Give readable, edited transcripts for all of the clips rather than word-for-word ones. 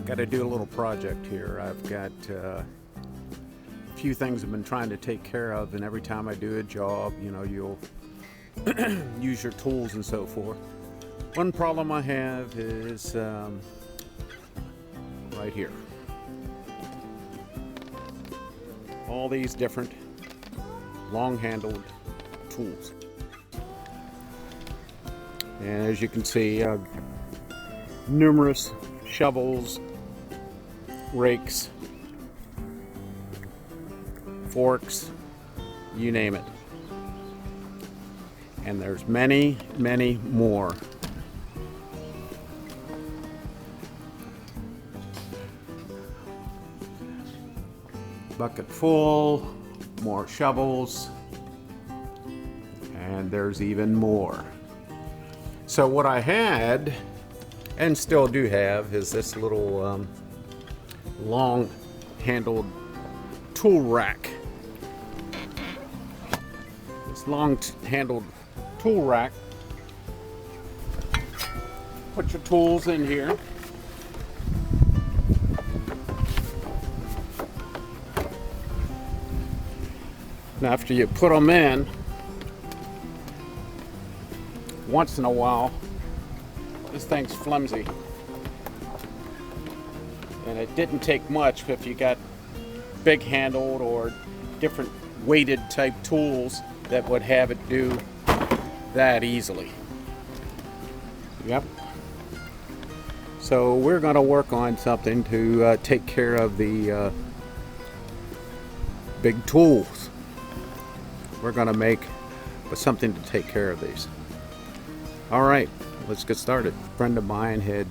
Got to do a little project here. I've got a few things I've been trying to take care of, and every time I do a job, you know, you'll use your tools and so forth. One problem I have is right here. All these different long-handled tools. And as you can see, numerous shovels, rakes, forks, you name it. And there's many, many more. Bucket full, more shovels, and there's even more. So what I had, and still do have, is this little long-handled tool rack. This long-handled tool rack. Put your tools in here. Now after you put them in, once in a while, this thing's flimsy. And it didn't take much if you got big handled or different weighted type tools that would have it do that easily. Yep. So we're going to work on something to take care of the big tools. We're going to make something to take care of these. All right, let's get started. A friend of mine had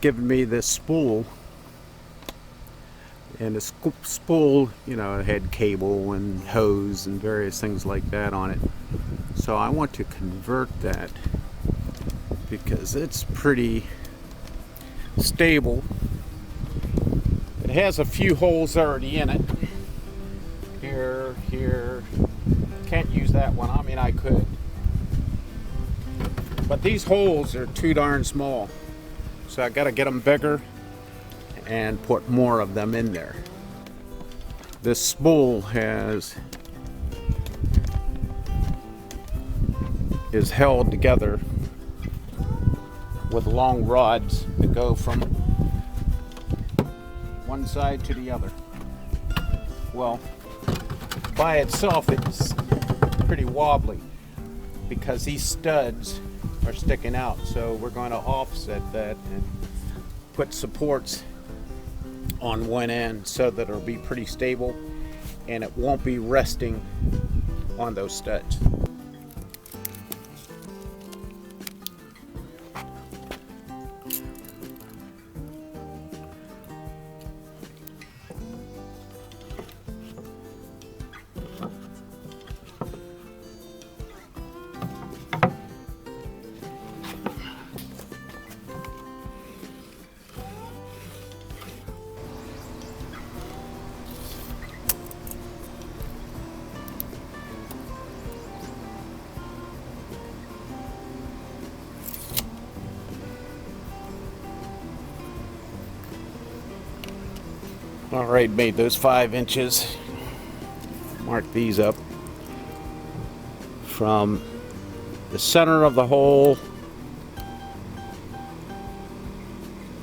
given me this spool, and the spool, you know, it had cable and hose and various things like that on it. So I want to convert that because it's pretty stable. It has a few holes already in it. Here. Can't use that one. I mean, I could. But these holes are too darn small. So I got to get them bigger and put more of them in there. This spool is held together with long rods that go from one side to the other. Well, by itself it's pretty wobbly because these studs are sticking out, so we're going to offset that and put supports on one end so that it'll be pretty stable and it won't be resting on those studs. All right, made those 5 inches. Mark these up from the center of the hole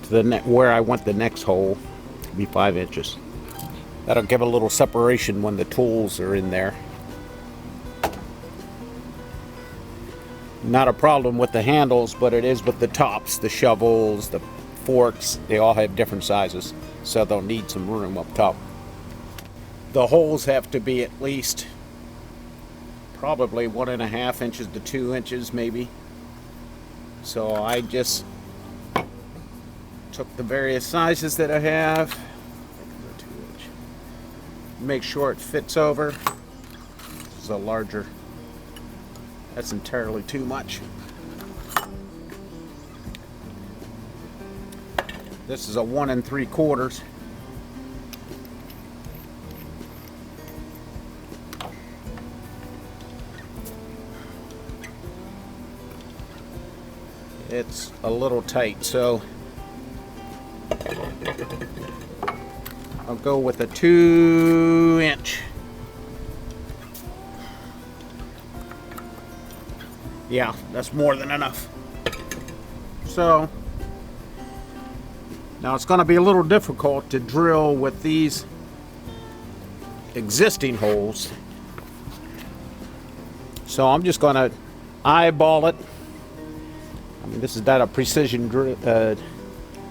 to the where I want the next hole to be 5 inches. That'll give a little separation when the tools are in there. Not a problem with the handles, but it is with the tops, the shovels, the forks. They all have different sizes, so they'll need some room up top. The holes have to be at least probably 1.5 inches to 2 inches maybe. So I just took the various sizes that I have, make sure it fits over. This is a larger, that's entirely too much. This is a 1 3/4. It's a little tight, so I'll go with a 2-inch. Yeah, that's more than enough. So now it's going to be a little difficult to drill with these existing holes. So I'm just going to eyeball it. I mean, this is not a precision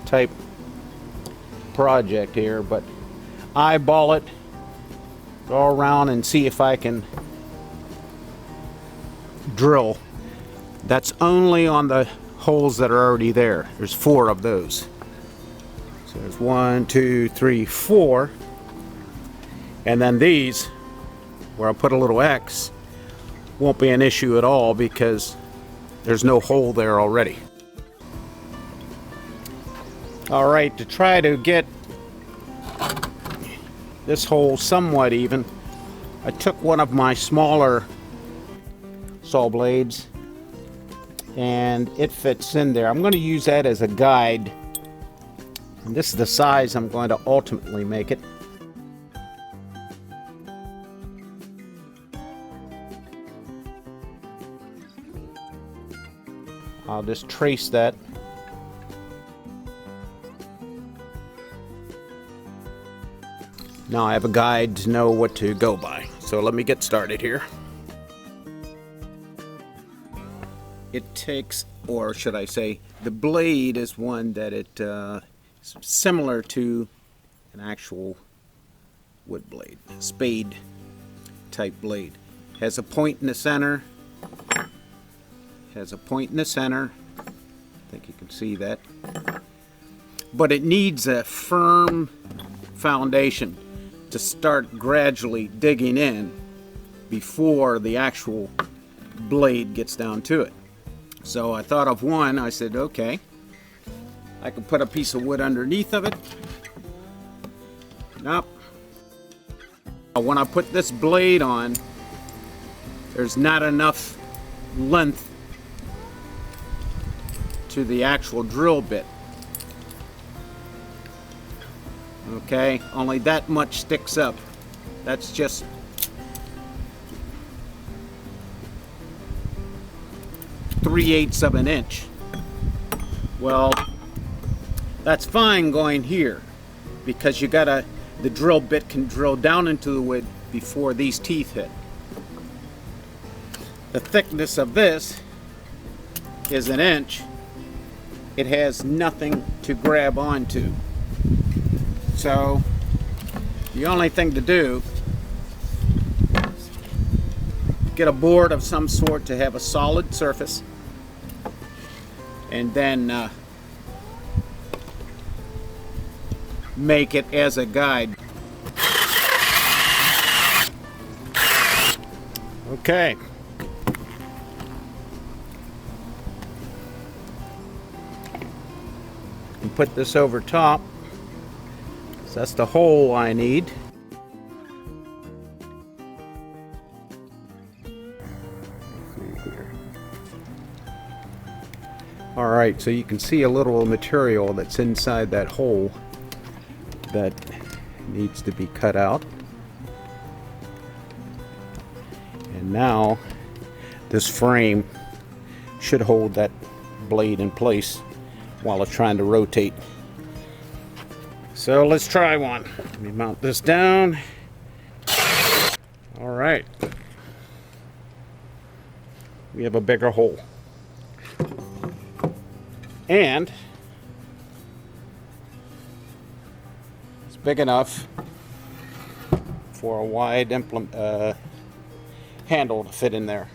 type project here, but eyeball it, go around and see if I can drill. That's only on the holes that are already there. There's 4 of those. So there's 1, 2, 3, 4. And then these, where I put a little X, won't be an issue at all because there's no hole there already. All right, to try to get this hole somewhat even, I took one of my smaller saw blades and it fits in there. I'm going to use that as a guide, and this is the size I'm going to ultimately make it. I'll just trace that. Now I have a guide to know what to go by. So let me get started here. It takes, or should I say, the blade is one that it is similar to an actual wood blade, spade type blade. Has a point in the center. Has a point in the center. I think you can see that. But it needs a firm foundation to start gradually digging in before the actual blade gets down to it. So I thought of one. I said, okay, I could put a piece of wood underneath of it. Nope. When I put this blade on, there's not enough length to the actual drill bit. Okay, only that much sticks up. That's just three-eighths of an inch. Well, that's fine going here because the drill bit can drill down into the wood before these teeth hit. The thickness of this is 1 inch. It has nothing to grab onto. So the only thing to do is get a board of some sort to have a solid surface, and then make it as a guide. Okay. And put this over top. So that's the hole I need. All right, so you can see a little material that's inside that hole that needs to be cut out. And now this frame should hold that blade in place while it's trying to rotate. So let's try one. Let me mount this down. All right. We have a bigger hole. And it's big enough for a wide handle to fit in there.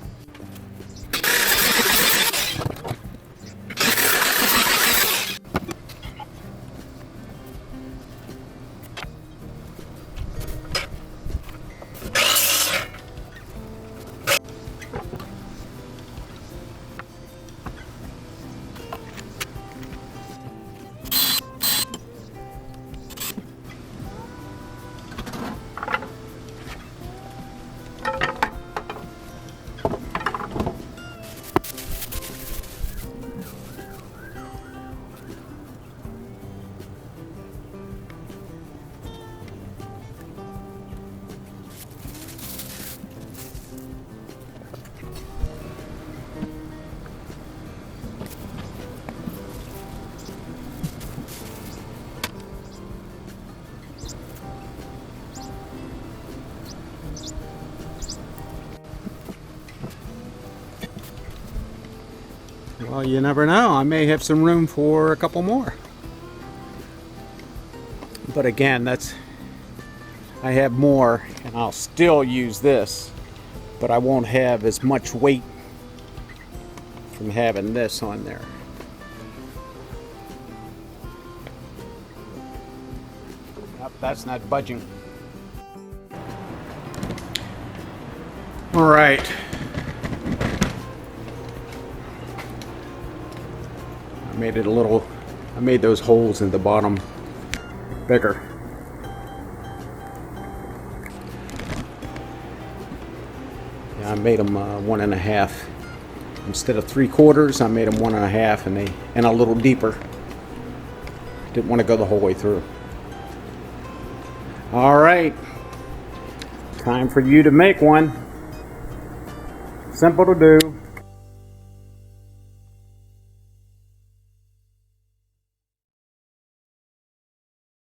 Well, you never know. I may have some room for a couple more. But again, I have more, and I'll still use this, but I won't have as much weight from having this on there. Yep, that's not budging. All right. I made those holes in the bottom bigger. Yeah, I made them 1.5. Instead of 3/4, I made them 1.5, and a little deeper. Didn't want to go the whole way through. All right, time for you to make one. Simple to do.